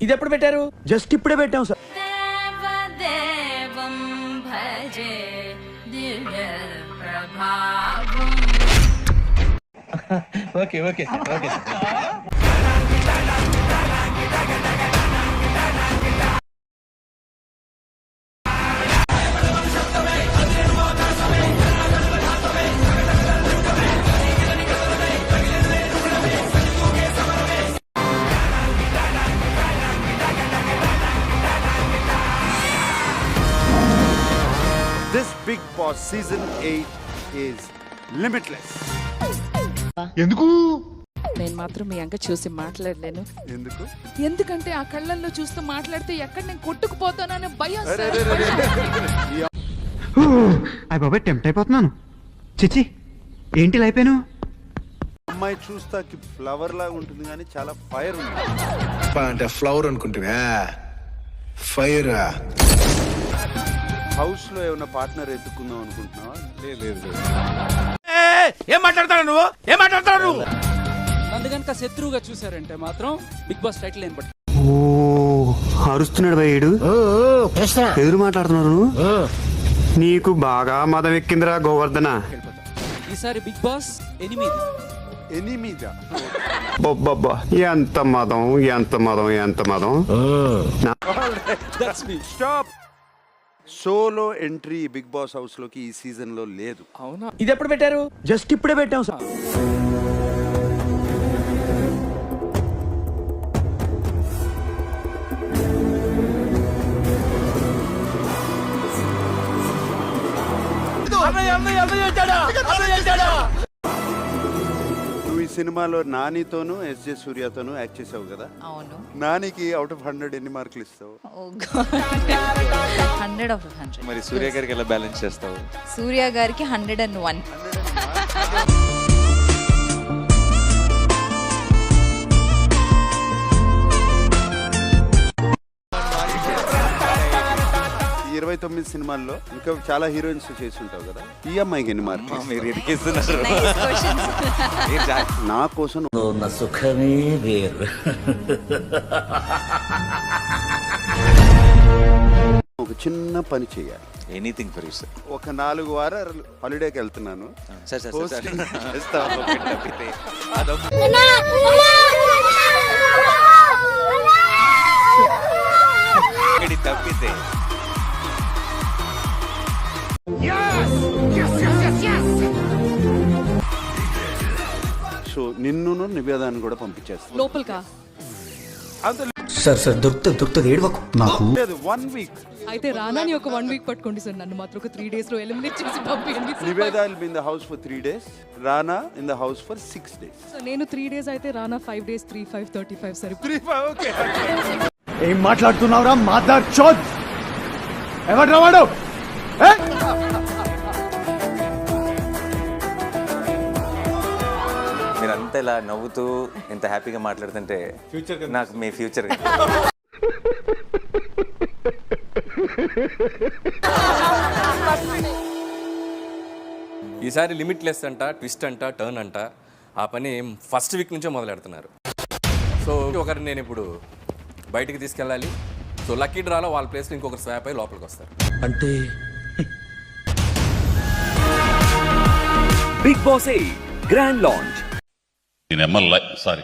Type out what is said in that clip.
ఇది ఎప్పుడు పెట్టారు? జస్ట్ ఇప్పుడే పెట్టాం sir. Okay okay okay. This Big Boss season 8 is limitless. ఎందుకు? నేను మాత్రం మీ అంక చూసి మాట్లాడలేను. ఎందుకు? ఎందుకంటే ఆ కళ్ళల్లో చూస్తూ మాట్లాడితే ఎక్కడ నేను కొట్టుకుపోతానని భయం. అయ్య బాబాయ్ టెంప్ట్ అయిపోతున్నాను. చిచి ఏంటి అయిపోయాను. అమ్మాయి చూస్తాకి ఫ్లవర్ లాగా ఉంటుంది కానీ చాలా ఫైర్ ఉంది. అంటే ఫ్లవర్ అనుకుంటున్నా, ఫైర్. హౌస్ లో ఏమైనా పార్ట్నర్ ఎత్తుకుందాం అనుకుంటున్నావా? లేదు. ఏం మాట్లాడతావు నువ్వు? ఏం మాట్లాడతావు నువ్వు? నన్ను కనుక శత్రువుగా చూసారంటే మాత్రం బిగ్ బాస్ టైటిల్ ఏం పట్టు. ఓ అరుస్తున్నాడు భయ్యుడు. ఎదురు మాట్లాడుతున్నారు. నీకు బాగా మదం ఎక్కిందిరా గోవర్ధన. ఈసారి బిగ్ బాస్ 8. ఎనిమిదా? బొబ్బబ్బా ఎంత మదం, ఎంత మదం, ఎంత మదం. Stop. Solo entry Bigg Boss house లోకి ఈ సీజన్ లో లేదు. అవునా? ఇది ఎప్పుడు పెట్టారు? జస్ట్ ఇప్పుడే పెట్టాం సార్. నువ్వు ఈ సినిమాలో నానితోను ఎస్జే సూర్యతోను యాక్ట్ చేసావు కదా? అవును. నానికి అవుట్ ఆఫ్ 100 ఎన్ని మార్కులు ఇస్తావు? 100 of 100. మరి సూర్య గారికి ఎలా బ్యాలెన్స్ చేస్తావు? సూర్య గారికి 101. ఈ 29 సినిమాల్లో ఇంకా చాలా హీరోయిన్స్ చేసి ఉంటావు కదా, ఈ అమ్మాయికి ఎన్ని మార్కులు? మీరు ఇరికిస్తున్నారు. Nice questions. నా కోసం సుఖమే వేరు. ఒక చిన్న పని చేయాలి. Anything for you sir. ఒక 4 వారాలు హాలిడేకి వెళ్తున్నాను. సార్ సార్ Hosting సార్ చేస్తావా? తప్పితే అదొక తప్పితే సో నిన్ను నివేదాన్ని కూడా పంపించేస్తాను లోపలికా? సార్ దొరుకుతుంది ఏడవకు నాకు. లేదు 1 వీక్. అయితే రానాని ఒక 1 వీక్ పట్టుకోండి సార్. నన్ను మాత్రం ఒక 3 days లో ఎలిమినేట్ చేసి పంపించండి. Nivetha will be in the house for 3 days. Rana in the house for 6 days. So నేను 3 days అయితే రానా 5 days 3 5 35 సరే. 3-5 ఓకే. ఏం మాట్లాడుతున్నావురా మాదర్ చోద్? ఎవడ్రా వాడు? మీరంతా ఇలా నవ్వుతూ ఇంత హ్యాపీగా మాట్లాడుతుంటే నాకు మీ ఫ్యూచర్ ఈసారి లిమిట్లెస్ అంట, ట్విస్ట్ అంట, టర్న్ అంట. ఆ పని ఫస్ట్ వీక్ నుంచే మొదలెడుతున్నారు. సో ఒకరిని నేను ఇప్పుడు బయటికి తీసుకెళ్ళాలి. సో లక్కీ డ్రాలో వాళ్ళ ప్లేస్లో ఇంకొకరు స్వాప్ అయ్యి లోపలికి వస్తారు. అంటే Bigg Boss 8 grand launch. Sorry